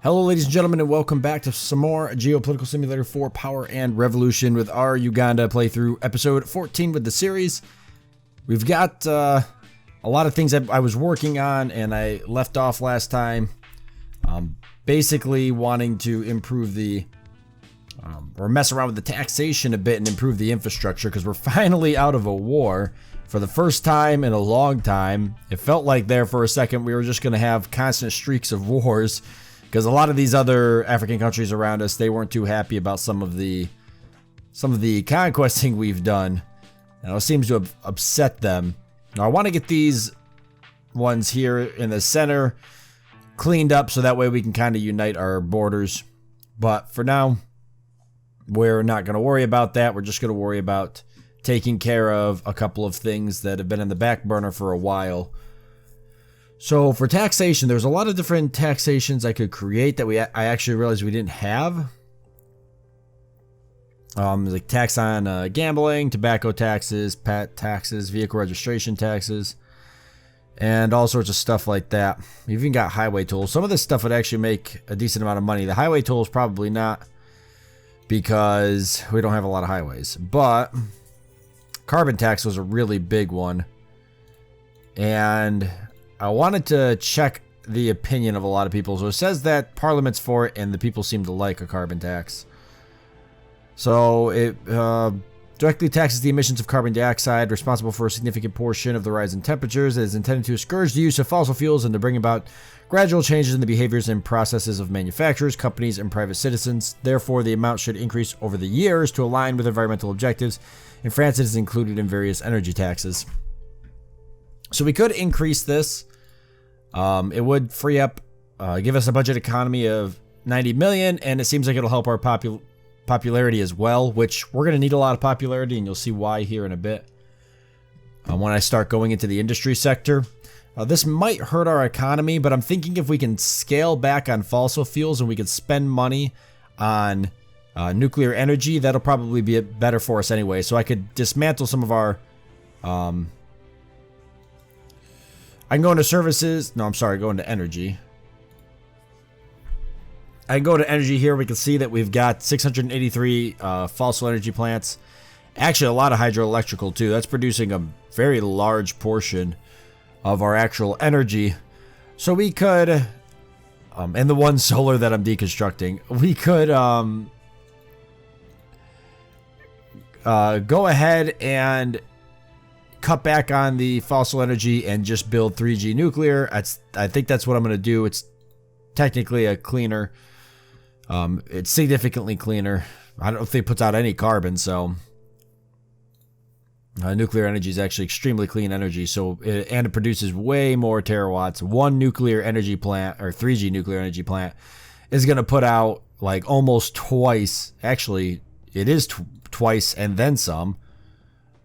Hello ladies and gentlemen, and welcome back to some more Geopolitical Simulator 4 Power and Revolution with our Uganda playthrough, episode 14 with the series. We've got a lot of things that I was working on and I left off last time. Basically wanting to improve the, or mess around with the taxation a bit and improve the infrastructure, because we're finally out of a war for the first time in a long time. It felt like there for a second we were just going to have constant streaks of wars, because a lot of these other African countries around us, they weren't too happy about some of the conquesting we've done. And it seems to have upset them. Now I want to get these ones here in the center cleaned up so that way we can kind of unite our borders. But for now, we're not going to worry about that. We're just going to worry about taking care of a couple of things that have been in the back burner for a while. So for taxation, there's a lot of different taxations I could create that I actually realized we didn't have. Like tax on gambling, tobacco taxes, pet taxes, vehicle registration taxes, and all sorts of stuff like that. We've even got highway tolls. Some of this stuff would actually make a decent amount of money. The highway tolls probably not, because we don't have a lot of highways. But carbon tax was a really big one. And I wanted to check the opinion of a lot of people. So it says that Parliament's for it and the people seem to like a carbon tax. So it directly taxes the emissions of carbon dioxide, responsible for a significant portion of the rise in temperatures. It is intended to discourage the use of fossil fuels and to bring about gradual changes in the behaviors and processes of manufacturers, companies, and private citizens. Therefore, the amount should increase over the years to align with environmental objectives. In France, it is included in various energy taxes. So we could increase this. It would free up, give us a budget economy of 90 million, and it seems like it'll help our popularity as well, which we're going to need a lot of popularity, and you'll see why here in a bit. When I start going into the industry sector, this might hurt our economy, but I'm thinking if we can scale back on fossil fuels and we can spend money on nuclear energy, that'll probably be better for us anyway. So I could dismantle some of our I can go into services. No, I'm sorry, go into energy. I can go to energy here. We can see that we've got 683 fossil energy plants. Actually, a lot of hydroelectrical too. That's producing a very large portion of our actual energy. So we could, and the one solar that I'm deconstructing, we could go ahead and cut back on the fossil energy and just build 3G nuclear. I think that's what I'm going to do. It's technically a cleaner. It's significantly cleaner. I don't think it puts out any carbon, so nuclear energy is actually extremely clean energy. So and it produces way more terawatts. One nuclear energy plant, or 3G nuclear energy plant, is going to put out like almost twice. Actually, it is twice and then some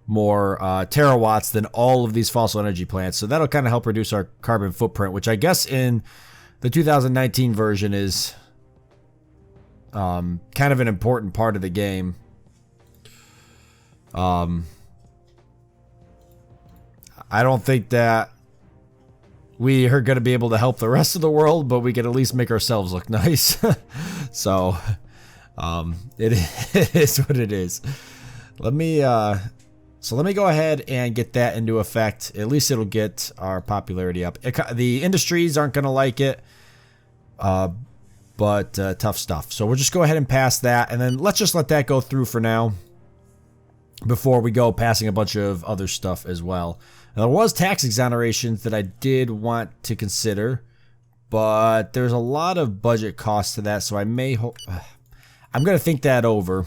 more terawatts than all of these fossil energy plants. So that'll kind of help reduce our carbon footprint, which I guess in the 2019 version is kind of an important part of the game. I don't think that we are going to be able to help the rest of the world, but we can at least make ourselves look nice. So it is what it is. Let me go ahead and get that into effect. At least it'll get our popularity up. The industries aren't going to like it, but tough stuff. So we'll just go ahead and pass that, and then let's just let that go through for now before we go passing a bunch of other stuff as well. Now, there was tax exonerations that I did want to consider, but there's a lot of budget costs to that, so I may I'm going to think that over.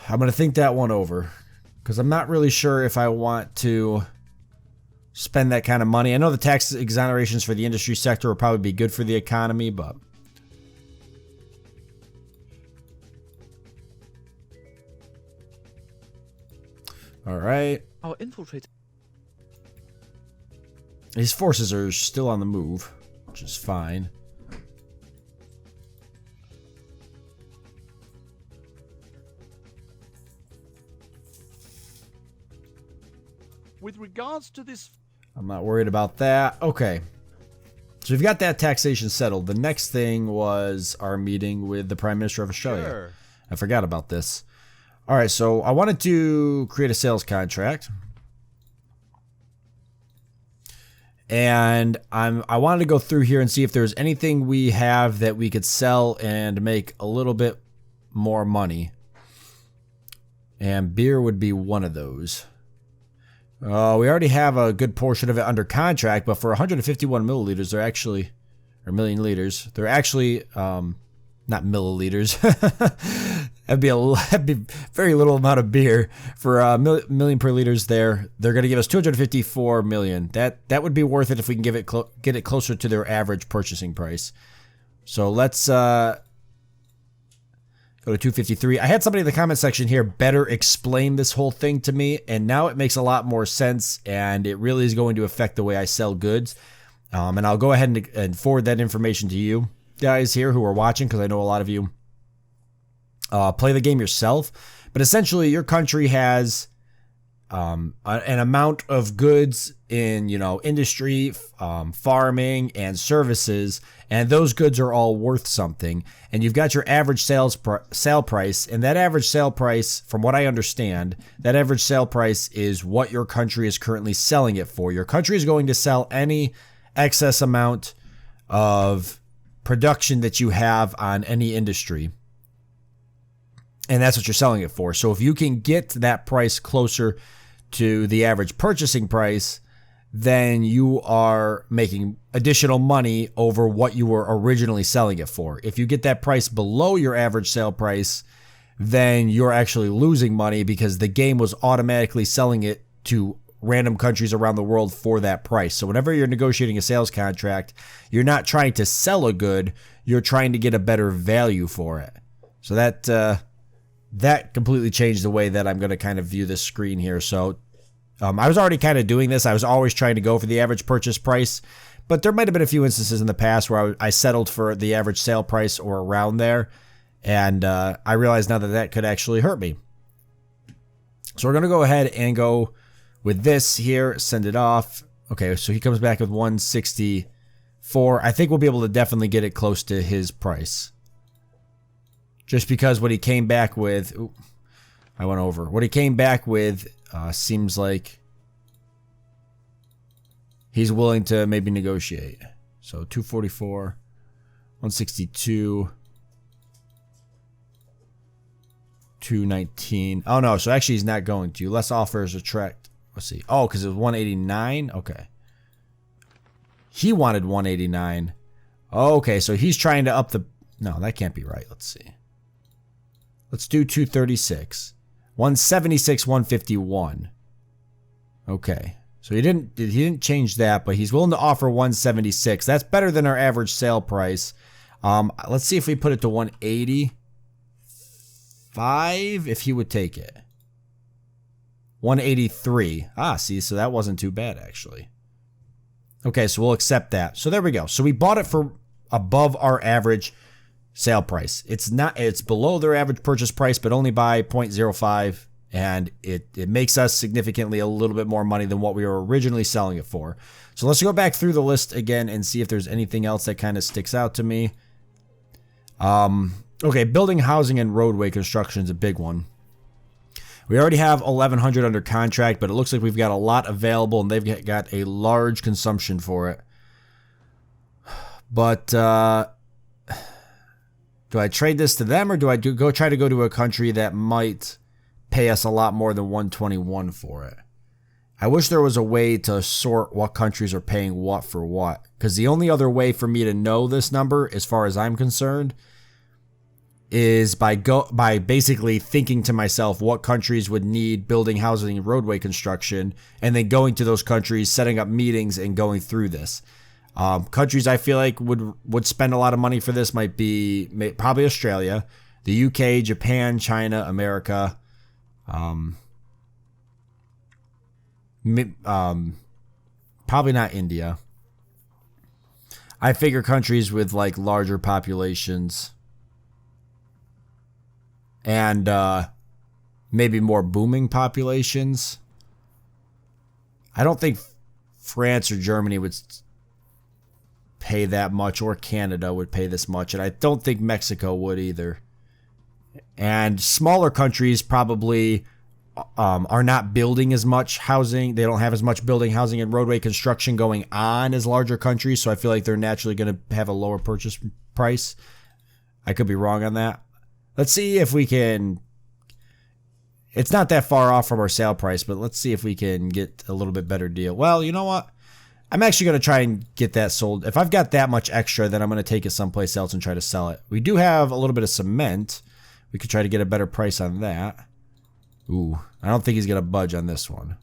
I'm going to think that one over, because I'm not really sure if I want to spend that kind of money. I know the tax exonerations for the industry sector will probably be good for the economy, but all right. Our infiltrator. His forces are still on the move, which is fine. With regards to this, I'm not worried about that. Okay. So we've got that taxation settled. The next thing was our meeting with the Prime Minister of Australia. Sure. I forgot about this. All right, so I wanted to create a sales contract. And I wanted to go through here and see if there's anything we have that we could sell and make a little bit more money. And beer would be one of those. We already have a good portion of it under contract, but for 151 milliliters, they're actually, or million liters, they're actually, not milliliters. that'd be very little amount of beer for million per liters. They're going to give us 254 million. That would be worth it if we can get it closer to their average purchasing price. So let's go to 253. I had somebody in the comment section here better explain this whole thing to me, and now it makes a lot more sense, and it really is going to affect the way I sell goods. And I'll go ahead and forward that information to you guys here who are watching, because I know a lot of you play the game yourself. But essentially, your country has an amount of goods in, industry, farming, and services, and those goods are all worth something. And you've got your average sale price, and that average sale price, from what I understand, that average sale price is what your country is currently selling it for. Your country is going to sell any excess amount of production that you have on any industry, and that's what you're selling it for. So if you can get that price closer to the average purchasing price, then you are making additional money over what you were originally selling it for. If you get that price below your average sale price, then you're actually losing money because the game was automatically selling it to random countries around the world for that price. So whenever you're negotiating a sales contract, you're not trying to sell a good, you're trying to get a better value for it. So that completely changed the way that I'm going to kind of view this screen here. So I was already kind of doing this. I was always trying to go for the average purchase price, but there might have been a few instances in the past where I settled for the average sale price or around there, and I realize now that could actually hurt me. So we're going to go ahead and go with this here, send it off. Okay, so he comes back with 164. I think we'll be able to definitely get it close to his price. Just because what he came back with, I went over. What he came back with seems like he's willing to maybe negotiate. So 244, 162, 219. Oh no, so actually he's not going to. Less offers attract. Let's see. Oh, because it was 189. Okay. He wanted 189. Okay, so he's trying to up the. No, that can't be right. Let's see. Let's do 236. 176, 151. Okay. So he didn't change that, but he's willing to offer 176. That's better than our average sale price. Let's see if we put it to 185, if he would take it. 183. Ah, see, so that wasn't too bad actually. Okay, so we'll accept that. So there we go. So we bought it for above our average sale price. It's below their average purchase price, but only by 0.05, and it makes us significantly a little bit more money than what we were originally selling it for. So let's go back through the list again and see if there's anything else that kind of sticks out to me. Okay, building, housing, and roadway construction is a big one. We already have 1,100 under contract, but it looks like we've got a lot available, and they've got a large consumption for it. But do I trade this to them, or do I try to go to a country that might pay us a lot more than 121 for it? I wish there was a way to sort what countries are paying what for what, because the only other way for me to know this number, as far as I'm concerned, is by basically thinking to myself what countries would need building, housing, and roadway construction, and then going to those countries, setting up meetings, and going through this. Countries I feel like would spend a lot of money for this might be probably Australia, the UK, Japan, China, America. Probably not India. I figure countries with like larger populations and maybe more booming populations. I don't think France or Germany would pay that much, or Canada would pay this much, and I don't think Mexico would either. And smaller countries probably are not building as much housing. They don't have as much building, housing, and roadway construction going on as larger countries, so I feel like they're naturally going to have a lower purchase price. I could be wrong on that. Let's see if we can... It's not that far off from our sale price, but let's see if we can get a little bit better deal. Well, you know what? I'm actually going to try and get that sold. If I've got that much extra, then I'm going to take it someplace else and try to sell it. We do have a little bit of cement. We could try to get a better price on that. Ooh, I don't think he's going to budge on this one.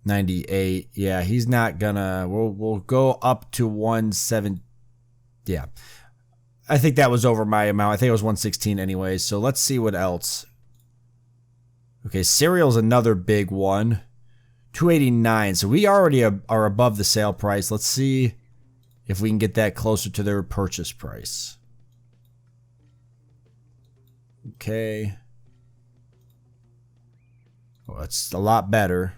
$98. Yeah, he's not gonna. We'll go up to 170. Yeah, I think that was over my amount. I think it was 116 anyway. So let's see what else. Okay, cereal's another big one. 289. So we already are above the sale price. Let's see if we can get that closer to their purchase price. Okay. Well, it's a lot better.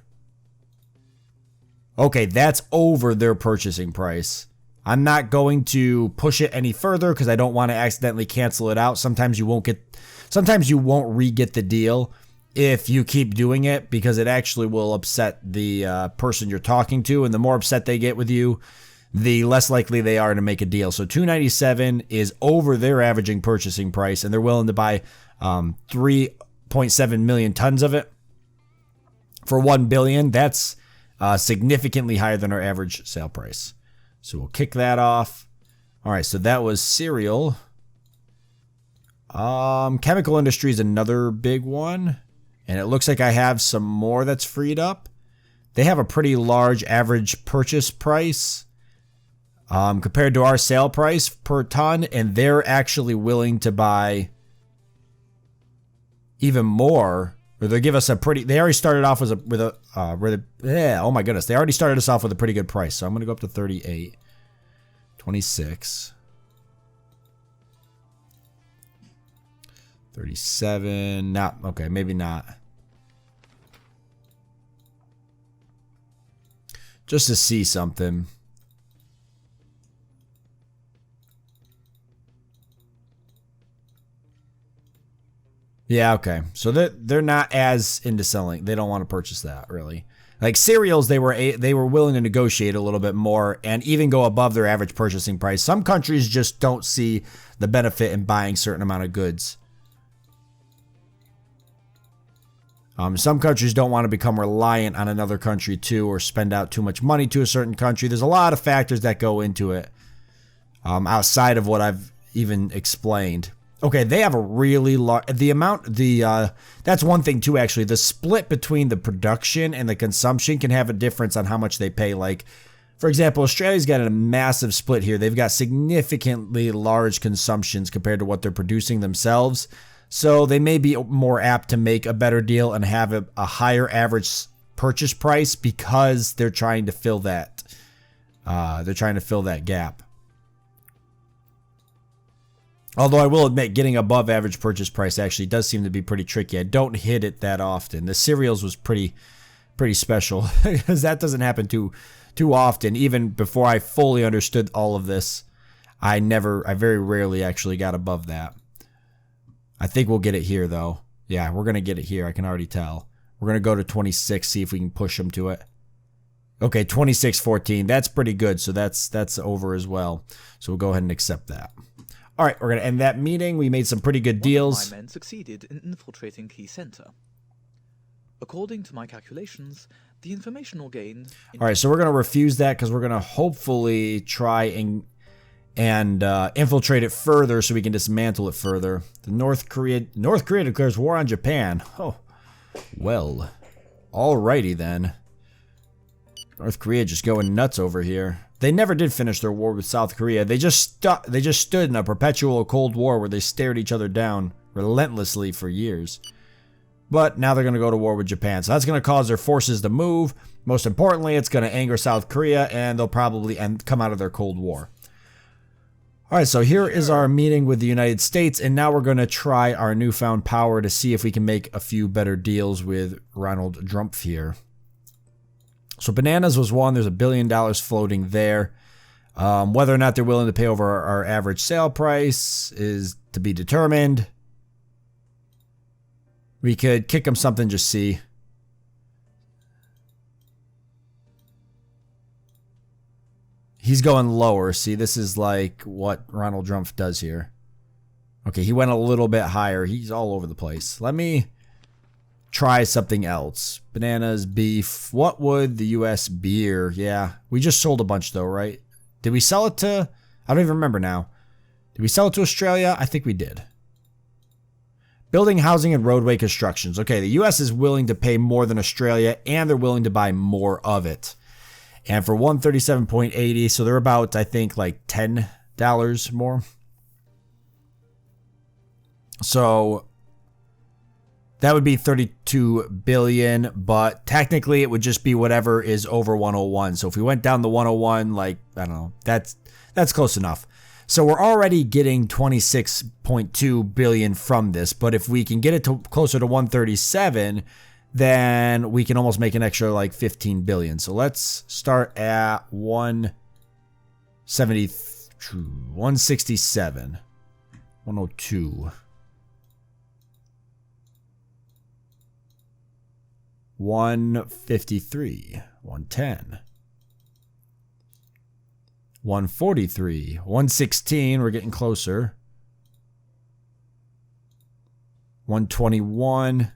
Okay, that's over their purchasing price. I'm not going to push it any further because I don't want to accidentally cancel it out. Sometimes you won't re-get the deal if you keep doing it, because it actually will upset the person you're talking to, and the more upset they get with you, the less likely they are to make a deal. So $297 is over their averaging purchasing price, and they're willing to buy 3.7 million tons of it for $1 billion. That's significantly higher than our average sale price. So we'll kick that off. All right, so that was cereal. Chemical industry is another big one. And it looks like I have some more that's freed up. They have a pretty large average purchase price compared to our sale price per ton. And they're actually willing to buy even more. Or they give us a pretty... They already started off oh my goodness. They already started us off with a pretty good price. So I'm going to go up to 38. 26. 37. Not... Okay, maybe not. Just to see something. Yeah, okay. So they're not as into selling. They don't want to purchase that, really. Like cereals, they were willing to negotiate a little bit more and even go above their average purchasing price. Some countries just don't see the benefit in buying certain amount of goods. Some countries don't want to become reliant on another country too, or spend out too much money to a certain country. There's a lot of factors that go into it outside of what I've even explained. Okay, they have a really large... That's one thing too, actually. The split between the production and the consumption can have a difference on how much they pay. Like, for example, Australia's got a massive split here. They've got significantly large consumptions compared to what they're producing themselves. So they may be more apt to make a better deal and have a higher average purchase price because they're trying to fill that. They're trying to fill that gap. Although I will admit, getting above average purchase price actually does seem to be pretty tricky. I don't hit it that often. The cereals was pretty special because that doesn't happen too often. Even before I fully understood all of this, I very rarely actually got above that. I think we'll get it here though. Yeah, we're gonna get it here. I can already tell. We're gonna go to 26, see if we can push them to it. Okay, 26.14. That's pretty good. So that's over as well. So we'll go ahead and accept that. All right, we're going to end that meeting. We made some pretty good deals. My men succeeded in infiltrating Key Center. According to my calculations, the informational gain... All right, so we're going to refuse that because we're going to hopefully try and infiltrate it further so we can dismantle it further. The North Korea declares war on Japan. Oh, well, alrighty then. North Korea just going nuts over here. They never did finish their war with South Korea. They just stood in a perpetual Cold War where they stared each other down relentlessly for years. But now they're going to go to war with Japan. So that's going to cause their forces to move. Most importantly, it's going to anger South Korea, and they'll probably come out of their Cold War. All right, so here is our meeting with the United States, and now we're going to try our newfound power to see if we can make a few better deals with Ronald Trump here. So bananas was one. There's $1 billion floating there. Whether or not they're willing to pay over our average sale price is to be determined. We could kick them something, just see. He's going lower. See, this is like what Ronald Trump does here. Okay, he went a little bit higher. He's all over the place. Let me try something else. Bananas, beef. What would the U.S. beer? Yeah, we just sold a bunch though, right? Did we sell it to... I don't even remember now. Did we sell it to Australia? I think we did. Building, housing, and roadway constructions. Okay, the U.S. is willing to pay more than Australia, and they're willing to buy more of it. And for 137.80, so they're about, I think, like $10 more. So that would be 32 billion, but technically it would just be whatever is over 101. So if we went down the 101, like, I don't know, that's close enough. So we're already getting 26.2 billion from this, but if we can get it to closer to 137, then we can almost make an extra like 15 billion. So let's start at 167, 102, 153, 110, 143, 116. We're getting closer. 121.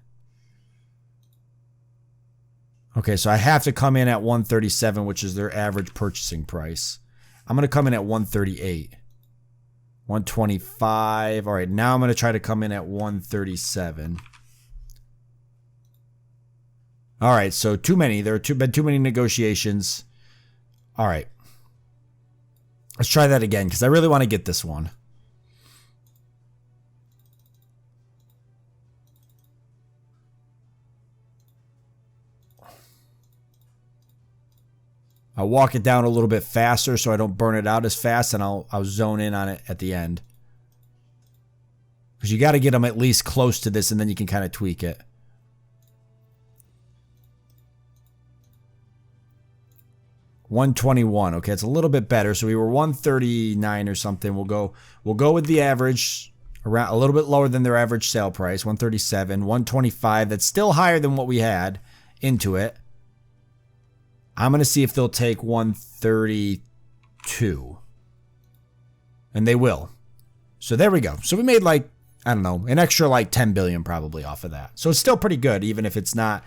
Okay, so I have to come in at 137, which is their average purchasing price. I'm going to come in at 138. 125. All right, now I'm going to try to come in at 137. All right, so too many. There have been too many negotiations. All right. Let's try that again, because I really want to get this one. I'll walk it down a little bit faster so I don't burn it out as fast, and I'll zone in on it at the end. Because you got to get them at least close to this, and then you can kind of tweak it. $121. Okay, it's a little bit better. So we were 139 or something. We'll go with the average, around a little bit lower than their average sale price. 137, 125. That's still higher than what we had into it. I'm going to see if they'll take 132. And they will. So there we go. So we made like, I don't know, an extra like 10 billion probably off of that. So it's still pretty good, even if it's not,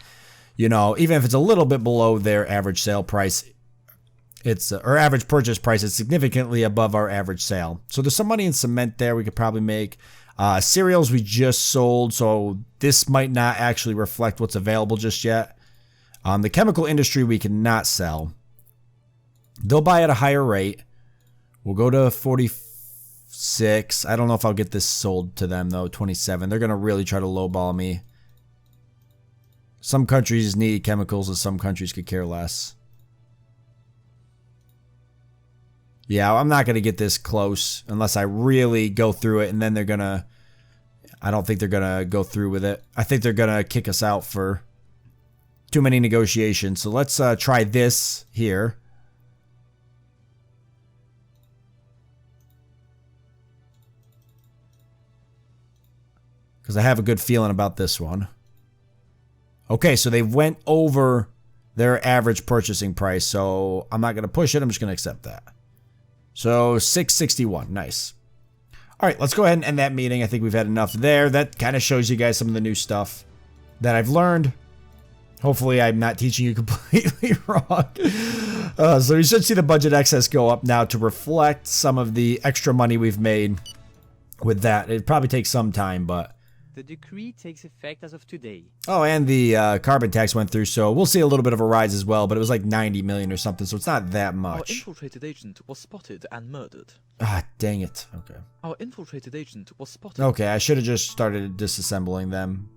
you know, even if it's a little bit below their average sale price. It's our average purchase price is significantly above our average sale. So there's some money in cement there we could probably make. Cereals we just sold, so this might not actually reflect what's available just yet. The chemical industry we cannot sell. They'll buy at a higher rate. We'll go to 46. I don't know if I'll get this sold to them though. 27. They're going to really try to lowball me. Some countries need chemicals and some countries could care less. Yeah, I'm not going to get this close unless I really go through it, and then they're going to... I don't think they're going to go through with it. I think they're going to kick us out for too many negotiations. So let's try this here. Because I have a good feeling about this one. Okay, so they went over their average purchasing price, so I'm not going to push it. I'm just going to accept that. So 661, nice. All right, let's go ahead and end that meeting. I think we've had enough there. That kind of shows you guys some of the new stuff that I've learned. Hopefully I'm not teaching you completely wrong. So you should see the budget excess go up now to reflect some of the extra money we've made with that. It probably takes some time, but... The decree takes effect as of today. Oh, and the carbon tax went through, so we'll see a little bit of a rise as well, but it was like 90 million or something, so it's not that much. Our infiltrated agent was spotted and murdered. Ah, dang it. Okay. Our infiltrated agent was spotted. Okay, I should have just started disassembling them.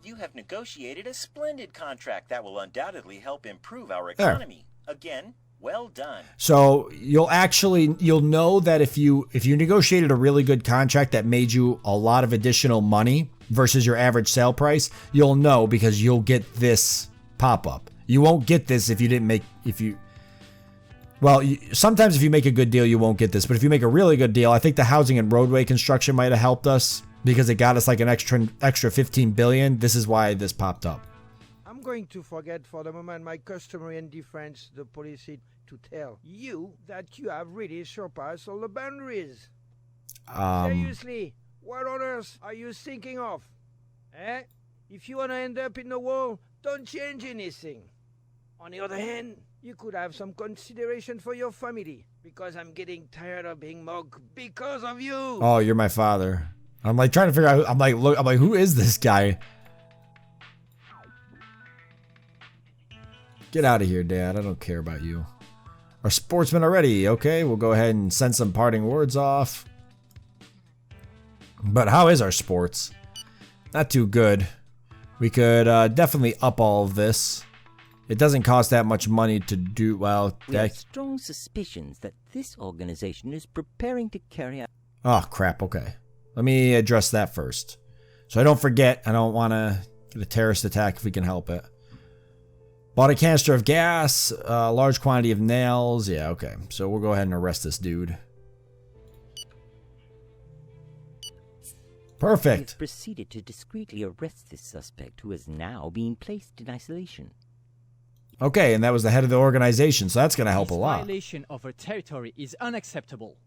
You have negotiated a splendid contract that will undoubtedly help improve our economy. Again, Well done. So you'll know that if you negotiated a really good contract that made you a lot of additional money versus your average sale price, you'll know because you'll get this pop-up. You won't get this if you didn't make sometimes if you make a good deal you won't get this, but if you make a really good deal, I think the housing and roadway construction might have helped us because it got us like an extra 15 billion. This is why this popped up. I'm going to forget for the moment my customary indifference to the policy to tell you that you have really surpassed all the boundaries. Seriously, what on earth are you thinking of? If you want to end up in the wall, don't change anything. On the other hand, you could have some consideration for your family, because I'm getting tired of being mugged because of you. Oh, you're my father. I'm like trying to figure out. I'm like, who is this guy? Get out of here, Dad. I don't care about you. Our sportsmen are ready. Okay, we'll go ahead and send some parting words off. But how is our sports? Not too good. We could definitely up all of this. It doesn't cost that much money to do, well... We have strong suspicions that this organization is preparing to carry out... Oh, crap, okay. Let me address that first. So I don't forget, I don't want to get a terrorist attack if we can help it. Bought a canister of gas, a large quantity of nails. Yeah, okay. So we'll go ahead and arrest this dude. Perfect. We've proceeded to discreetly arrest this suspect who is now being placed in isolation. Okay, and that was the head of the organization, so that's going to help a lot. Violation of our territory is unacceptable.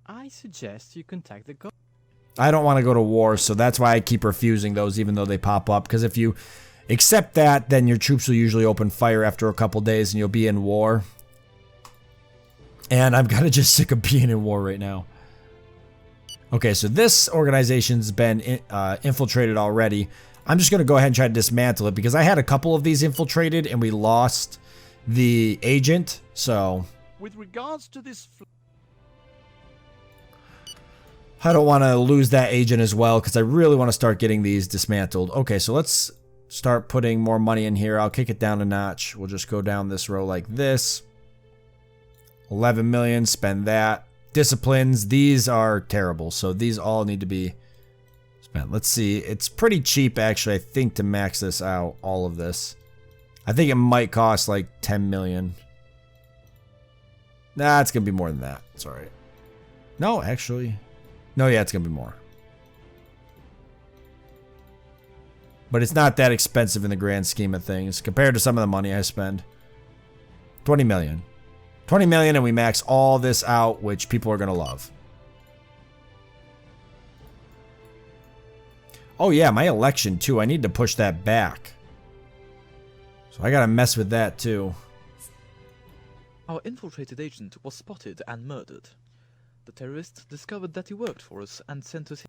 I suggest you contact the government. I don't want to go to war, so that's why I keep refusing those even though they pop up. Because if you accept that, then your troops will usually open fire after a couple days and you'll be in war. And I'm kind of just sick of being in war right now. Okay, so this organization's been infiltrated already. I'm just going to go ahead and try to dismantle it because I had a couple of these infiltrated and we lost the agent, so... With regards to this... I don't want to lose that agent as well because I really want to start getting these dismantled. Okay, so let's start putting more money in here. I'll kick it down a notch. We'll just go down this row like this. 11 million, spend that. Disciplines, these are terrible, so these all need to be spent. Let's see, it's pretty cheap actually, I think, to max this out, all of this. I think it might cost like 10 million. Nah, it's gonna be more than that. It's alright. No, actually. No, yeah, it's gonna be more. But it's not that expensive in the grand scheme of things compared to some of the money I spend. 20 million. 20 million and we max all this out, which people are going to love. Oh yeah, my election too. I need to push that back. So I got to mess with that too. Our infiltrated agent was spotted and murdered. The terrorists discovered that he worked for us and sent us...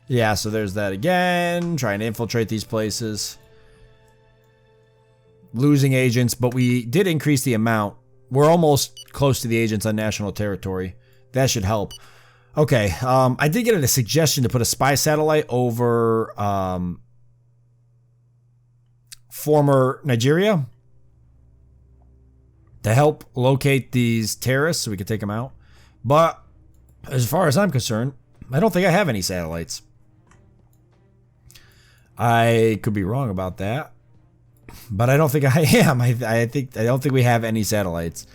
Yeah, so there's that again. Trying to infiltrate these places. Losing agents, but we did increase the amount. We're almost close to the agents on national territory. That should help. Okay, I did get a suggestion to put a spy satellite over former Nigeria to help locate these terrorists so we can take them out. But as far as I'm concerned, I don't think I have any satellites. I could be wrong about that. But I don't think I am. I don't think we have any satellites.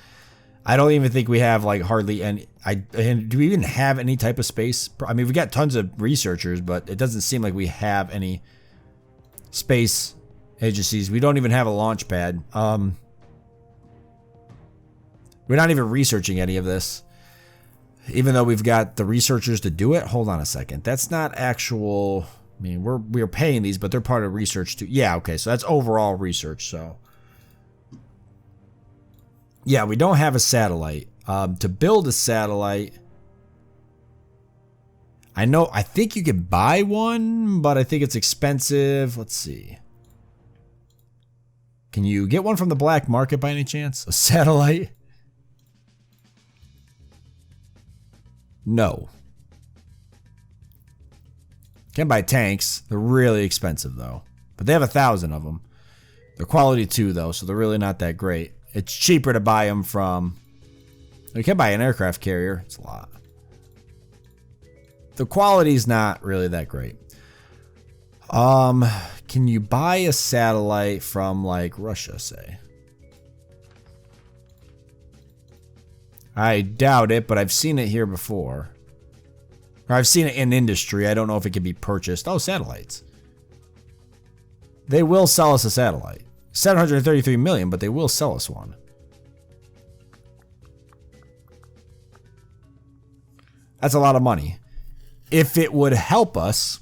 I don't even think we have like hardly any. Do we even have any type of space? I mean, we got tons of researchers, but it doesn't seem like we have any space agencies. We don't even have a launch pad. We're not even researching any of this, even though we've got the researchers to do it. Hold on a second. That's not actual. I mean, we're paying these, but they're part of research too. Yeah, okay, so that's overall research, so. Yeah, we don't have a satellite. To build a satellite, I think you can buy one, but I think it's expensive. Let's see. Can you get one from the black market by any chance? A satellite? No. Can buy tanks. They're really expensive though. But they have 1,000 of them. They're quality 2 though, so they're really not that great. it's cheaper to buy them from... You can buy an aircraft carrier. It's a lot. The quality's not really that great. Can you buy a satellite from, like, Russia, say? I doubt it, but I've seen it here before. Or I've seen it in industry. I don't know if it can be purchased. Oh, satellites. They will sell us a satellite. 733 million, but they will sell us one. That's a lot of money. If it would help us...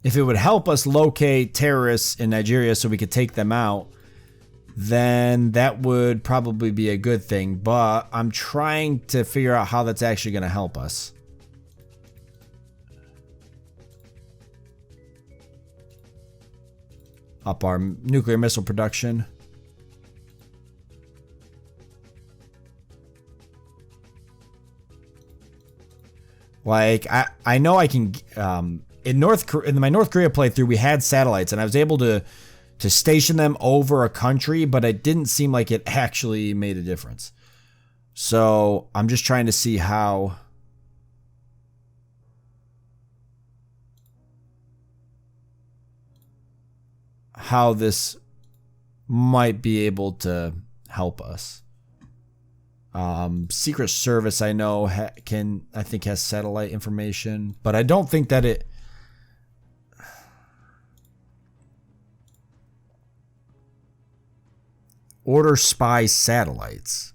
If it would help us locate terrorists in Nigeria so we could take them out, then that would probably be a good thing. But I'm trying to figure out how that's actually going to help us. Up our nuclear missile production. Like, I know I can... in my North Korea playthrough, we had satellites, and I was able to station them over a country, but it didn't seem like it actually made a difference. So I'm just trying to see how this might be able to help us. Secret Service, I know, I think has satellite information, but I don't think that it... Order spy satellites,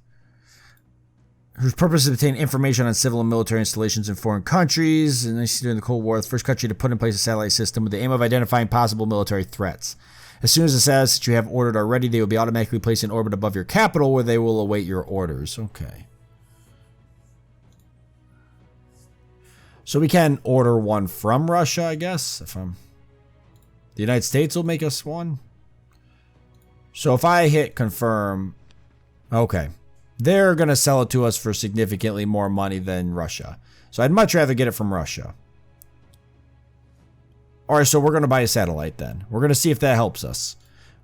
whose purpose is to obtain information on civil and military installations in foreign countries. And during the Cold War, the first country to put in place a satellite system with the aim of identifying possible military threats. As soon as the satellites that you have ordered are ready, they will be automatically placed in orbit above your capital, where they will await your orders. Okay. So we can order one from Russia, I guess. The United States will make us one. So if I hit confirm, okay, they're going to sell it to us for significantly more money than Russia. So I'd much rather get it from Russia. All right, so we're going to buy a satellite then. We're going to see if that helps us.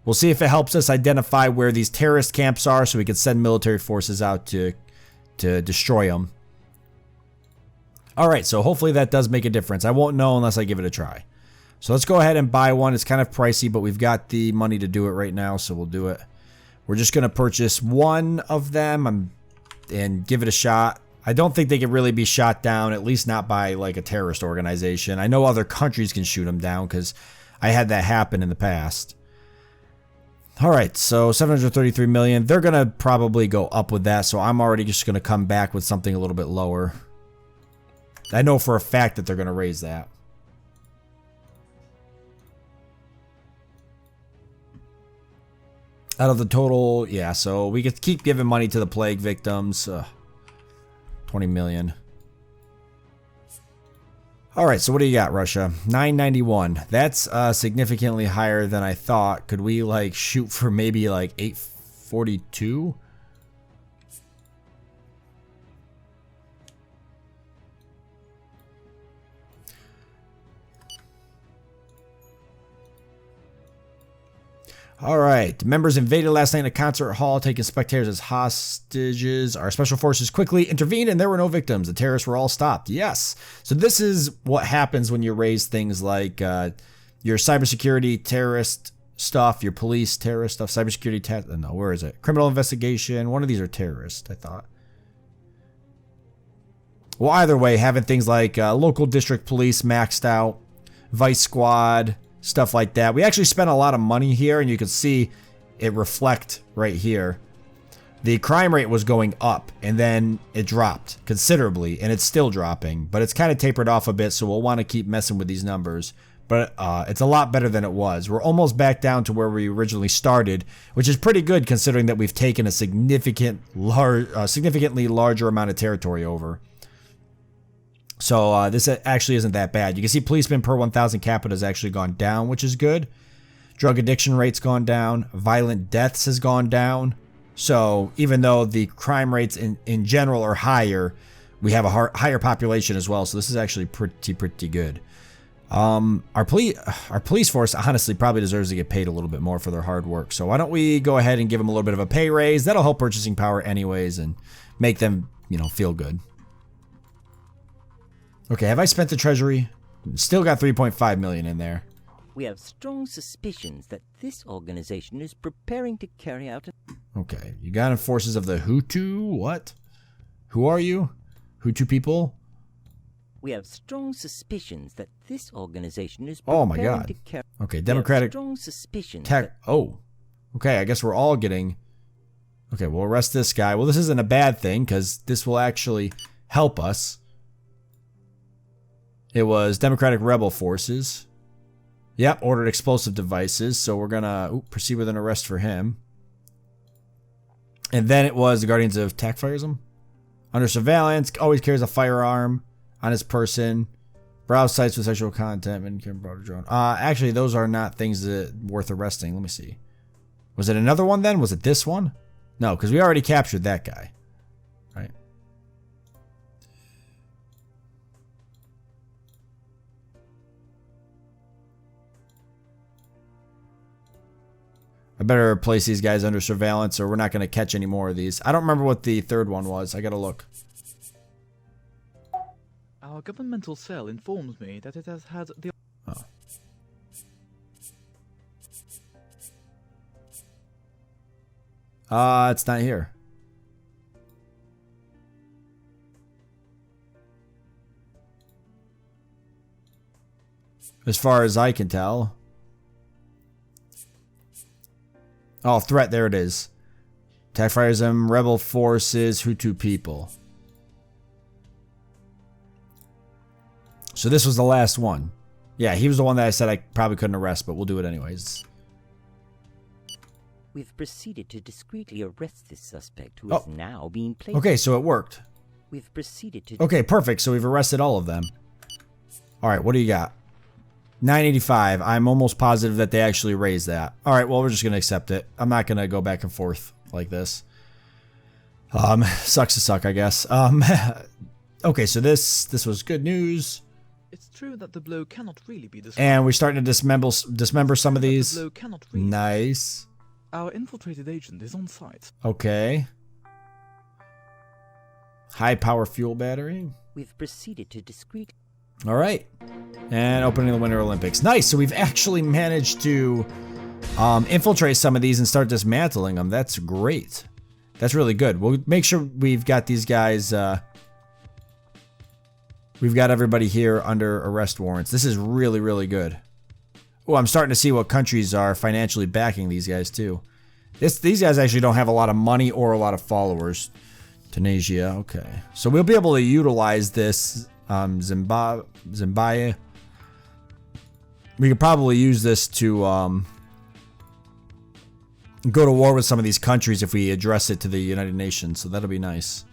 We'll see if it helps us identify where these terrorist camps are so we can send military forces out to destroy them. All right, so hopefully that does make a difference. I won't know unless I give it a try. So let's go ahead and buy one. It's kind of pricey, but we've got the money to do it right now, so we'll do it. We're just going to purchase one of them and give it a shot. I don't think they can really be shot down, at least not by like a terrorist organization. I know other countries can shoot them down because I had that happen in the past. All right, so 733 million. They're going to probably go up with that, so I'm already just going to come back with something a little bit lower. I know for a fact that they're going to raise that. Out of the total, yeah, so we could keep giving money to the plague victims. 20 million. All right, so what do you got, Russia? 991. That's significantly higher than I thought. Could we, like, shoot for maybe, like, 842? All right. Members invaded last night in a concert hall, taking spectators as hostages. Our special forces quickly intervened, and there were no victims. The terrorists were all stopped. Yes. So this is what happens when you raise things like your cybersecurity terrorist stuff, your police terrorist stuff, cybersecurity no, where is it? Criminal investigation. One of these are terrorist, I thought. Well, either way, having things like local district police maxed out, vice squad, stuff like that. We actually spent a lot of money here, and you can see it reflect right here. The crime rate was going up, and then it dropped considerably, and it's still dropping, but it's kind of tapered off a bit, so we'll want to keep messing with these numbers. But it's a lot better than it was. We're almost back down to where we originally started, which is pretty good considering that we've taken a significantly larger amount of territory over. So this actually isn't that bad. You can see policemen per 1,000 capita has actually gone down, which is good. Drug addiction rate's gone down. Violent deaths has gone down. So even though the crime rates in general are higher, we have a higher population as well. So this is actually pretty good. Our police force honestly probably deserves to get paid a little bit more for their hard work. So why don't we go ahead and give them a little bit of a pay raise? That'll help purchasing power anyways and make them, you know, feel good. Okay, have I spent the treasury? Still got 3.5 million in there. We have strong suspicions that this organization is preparing to carry out a... Okay, Ugandan forces of the Hutu, what? Who are you? Hutu people? We have strong suspicions that this organization is Oh my preparing god. to carry... Okay, Democratic... strong suspicions Tech... Oh. Okay, I guess we're all getting... Okay, we'll arrest this guy. Well, this isn't a bad thing, because this will actually help us. It was Democratic Rebel Forces. Yep, ordered explosive devices, so we're gonna proceed with an arrest for him. And then it was the Guardians of Terrorism. Under surveillance, always carries a firearm on his person. Browse sites with sexual content and can broader drone. Actually, those are not things that worth arresting. Let me see. Was it another one then? Was it this one? No, because we already captured that guy. Right. I better place these guys under surveillance or we're not going to catch any more of these. I don't remember what the third one was. I got to look. Our governmental cell informs me that it has had the... Oh. It's not here. As far as I can tell. Oh, threat, there it is. Terrorism, rebel forces, Hutu people. So this was the last one. Yeah, he was the one that I said I probably couldn't arrest, but we'll do it anyways. We've proceeded to discreetly arrest this suspect who is now being placed... Okay, so it worked. We've proceeded to... Okay, perfect. So we've arrested all of them. Alright, what do you got? 985. I'm almost positive that they actually raised that. Alright, well, we're just going to accept it. I'm not going to go back and forth like this. Sucks to suck, I guess. Okay, so this was good news. It's true that the blow cannot really be described. And we're starting to dismember some of these. The blow cannot really... Nice. Our infiltrated agent is on site. Okay. High power fuel battery. We've proceeded to discreetly... Alright. And opening the Winter Olympics. Nice, so we've actually managed to infiltrate some of these and start dismantling them. That's great. That's really good. We'll make sure we've got these guys... we've got everybody here under arrest warrants. This is really, really good. Oh, I'm starting to see what countries are financially backing these guys, too. These guys actually don't have a lot of money or a lot of followers. Tunisia, okay. So we'll be able to utilize this... Zimbabwe. We could probably use this to go to war with some of these countries if we address it to the United Nations, so that'll be nice.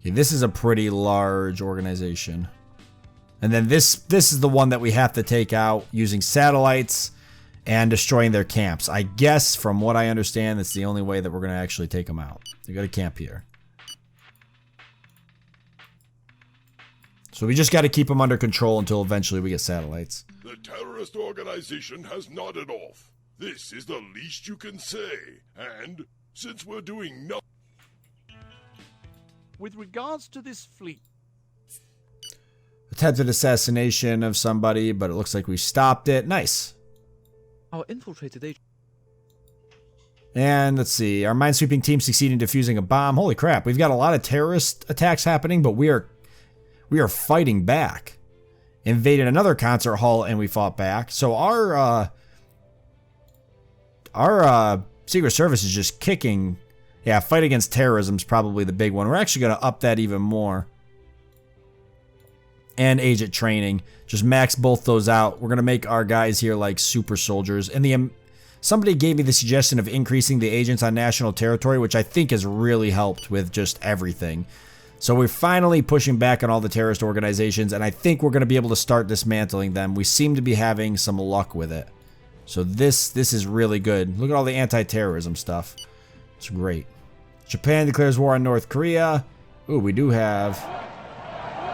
Okay, this is a pretty large organization. And then this is the one that we have to take out using satellites and destroying their camps. I guess, from what I understand, that's the only way that we're going to actually take them out. They got a camp here. So we just got to keep them under control until eventually we get satellites. The terrorist organization has nodded off. This is the least you can say. And since we're doing nothing... With regards to this fleet... Attempted assassination of somebody, but it looks like we stopped it. Nice. Our infiltrated agent... And let's see. Our minesweeping team succeeded in defusing a bomb. Holy crap. We've got a lot of terrorist attacks happening, but we are fighting back. Invaded another concert hall and we fought back. So our Secret Service is just kicking. Yeah, fight against terrorism is probably the big one. We're actually going to up that even more. And agent training. Just max both those out. We're going to make our guys here like super soldiers. And somebody gave me the suggestion of increasing the agents on national territory, which I think has really helped with just everything. So we're finally pushing back on all the terrorist organizations, and I think we're going to be able to start dismantling them. We seem to be having some luck with it. So this is really good. Look at all the anti-terrorism stuff. It's great. Japan declares war on North Korea. Ooh, we do have...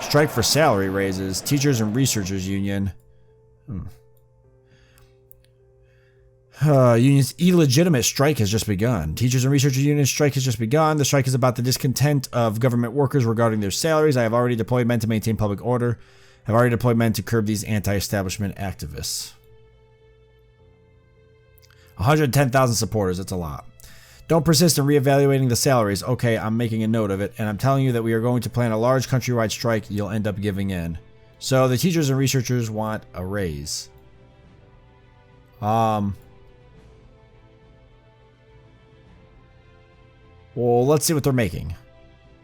Strike for salary raises. Teachers and Researchers Union. Union's illegitimate strike has just begun. Teachers and Researchers Union strike has just begun. The strike is about the discontent of government workers regarding their salaries. I have already deployed men to maintain public order. I have already deployed men to curb these anti-establishment activists. 110,000 supporters. That's a lot. Don't persist in reevaluating the salaries. Okay, I'm making a note of it, and I'm telling you that we are going to plan a large countrywide strike. You'll end up giving in. So the teachers and researchers want a raise. Well, let's see what they're making.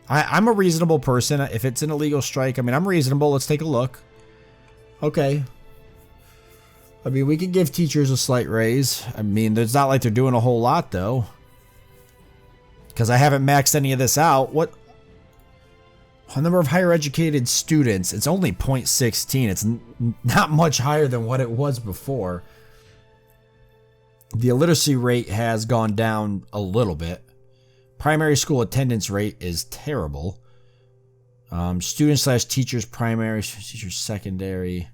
I'm a reasonable person. If it's an illegal strike, I mean, I'm reasonable. Let's take a look. Okay. I mean, we could give teachers a slight raise. I mean, it's not like they're doing a whole lot, though. Because I haven't maxed any of this out. What? The number of higher educated students. It's only 0.16. It's not much higher than what it was before. The illiteracy rate has gone down a little bit. Primary school attendance rate is terrible. Student/teachers primary, teachers secondary.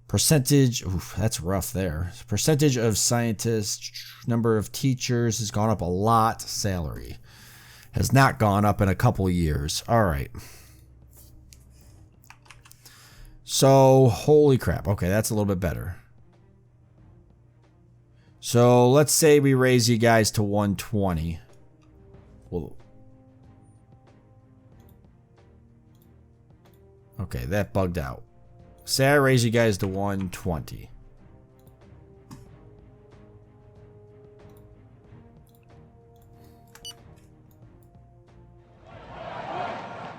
Percentage, oof, that's rough there. Percentage of scientists, number of teachers has gone up a lot. Salary has not gone up in a couple years. All right. So, holy crap. Okay, that's a little bit better. So, let's say we raise you guys to 120. Well, okay, that bugged out. Say I raise you guys to 120.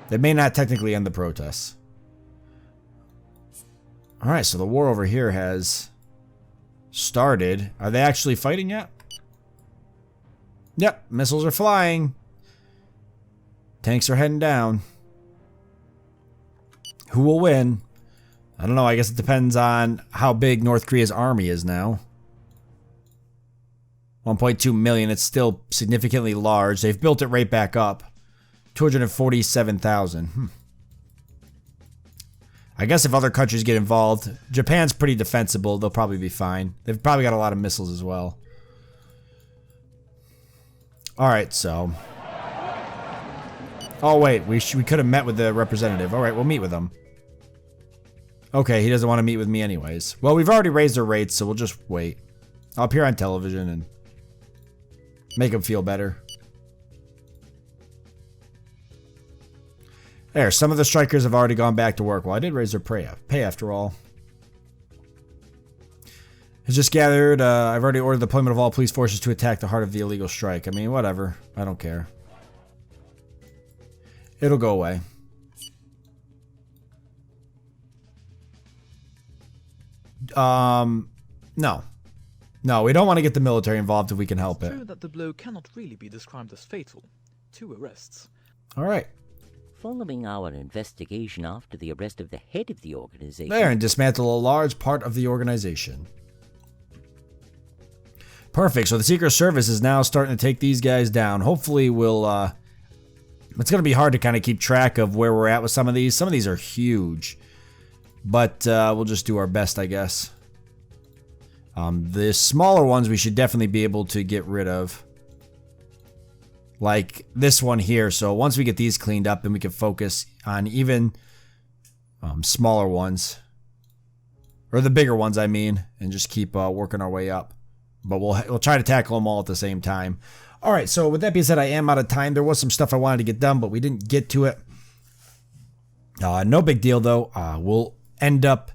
They may not technically end the protests. Alright, so the war over here has started. Are they actually fighting yet? Yep, missiles are flying. Tanks are heading down. Who will win? I don't know. I guess it depends on how big North Korea's army is now. 1.2 million. It's still significantly large. They've built it right back up. 247,000. I guess if other countries get involved, Japan's pretty defensible. They'll probably be fine. They've probably got a lot of missiles as well. Alright, so... Oh, wait. We could have met with the representative. Alright, we'll meet with him. Okay, he doesn't want to meet with me anyways. Well, we've already raised their rates, so we'll just wait. I'll appear on television and make him feel better. There, some of the strikers have already gone back to work. Well, I did raise their pay after all. It's just gathered. I've already ordered the deployment of all police forces to attack the heart of the illegal strike. I mean, whatever. I don't care. It'll go away. No. No, we don't want to get the military involved if we can help it. It's true that the blow cannot really be described as fatal. 2 arrests. Alright. Following our investigation after the arrest of the head of the organization... There, and dismantle a large part of the organization. Perfect, so the Secret Service is now starting to take these guys down. Hopefully we'll, it's going to be hard to kind of keep track of where we're at with some of these. Some of these are huge. But we'll just do our best, I guess. The smaller ones we should definitely be able to get rid of. Like this one here. So once we get these cleaned up, then we can focus on even smaller ones. Or the bigger ones, I mean. And just keep working our way up. But we'll try to tackle them all at the same time. Alright, so with that being said, I am out of time. There was some stuff I wanted to get done, but we didn't get to it. No big deal, though. We'll end up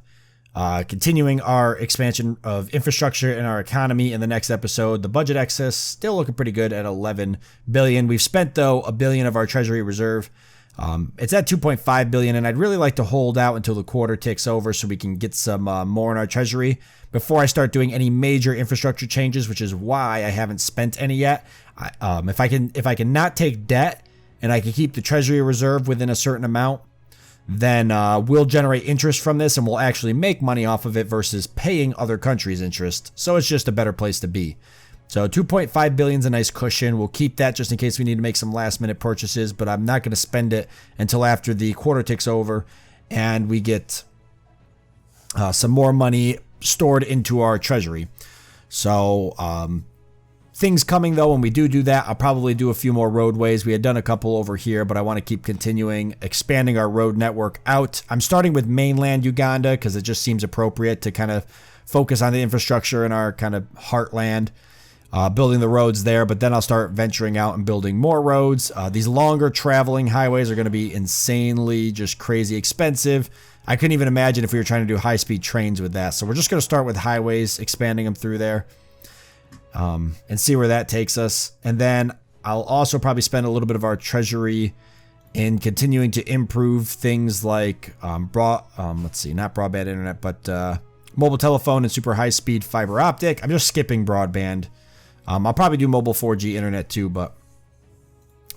continuing our expansion of infrastructure in our economy in the next episode. The budget excess still looking pretty good at 11 billion. We've spent, though, $1 billion of our treasury reserve. It's at 2.5 billion, and I'd really like to hold out until the quarter ticks over so we can get some more in our treasury before I start doing any major infrastructure changes, which is why I haven't spent any yet. If I can not take debt and I can keep the treasury reserve within a certain amount, then we'll generate interest from this and we'll actually make money off of it versus paying other countries interest. So it's just a better place to be. So 2.5 billion is a nice cushion. We'll keep that just in case we need to make some last minute purchases, but I'm not going to spend it until after the quarter ticks over and we get some more money stored into our treasury. So things coming though, when we do that, I'll probably do a few more roadways. We had done a couple over here, but I want to keep continuing expanding our road network out. I'm starting with mainland Uganda because it just seems appropriate to kind of focus on the infrastructure in our kind of heartland. Building the roads there, but then I'll start venturing out and building more roads. These longer traveling highways are going to be insanely just crazy expensive. I couldn't even imagine if we were trying to do high-speed trains with that. So we're just going to start with highways, expanding them through there, and see where that takes us. And then I'll also probably spend a little bit of our treasury in continuing to improve things like let's see, not broadband internet, but mobile telephone and super high-speed fiber optic. I'm just skipping broadband. I'll probably do mobile 4G internet too, but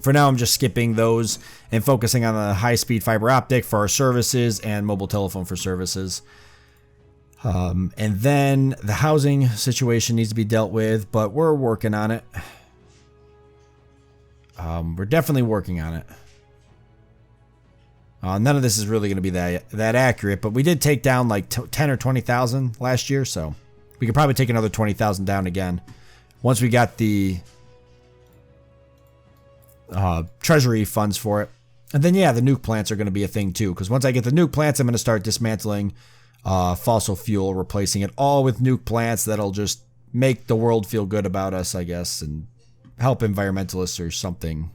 for now I'm just skipping those and focusing on the high-speed fiber optic for our services and mobile telephone for services. And then the housing situation needs to be dealt with, but we're working on it. We're definitely working on it. None of this is really going to be that accurate, but we did take down like 10 or 20,000 last year, so we could probably take another 20,000 down again. Once we got the treasury funds for it. And then, yeah, the nuke plants are going to be a thing too. Because once I get the nuke plants, I'm going to start dismantling fossil fuel, replacing it all with nuke plants. That'll just make the world feel good about us, I guess, and help environmentalists or something.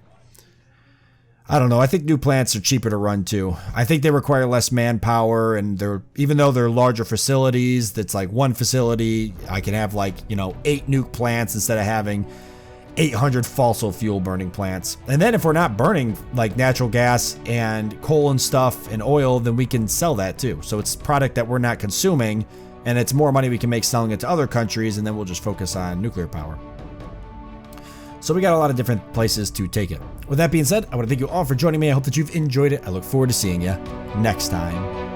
I don't know. I think nuke plants are cheaper to run too. I think they require less manpower, and even though they're larger facilities, that's like one facility, I can have 8 nuke plants instead of having 800 fossil fuel burning plants. And then if we're not burning like natural gas and coal and stuff and oil, then we can sell that too. So it's product that we're not consuming, and it's more money we can make selling it to other countries, and then we'll just focus on nuclear power. So we got a lot of different places to take it. With that being said, I want to thank you all for joining me. I hope that you've enjoyed it. I look forward to seeing you next time.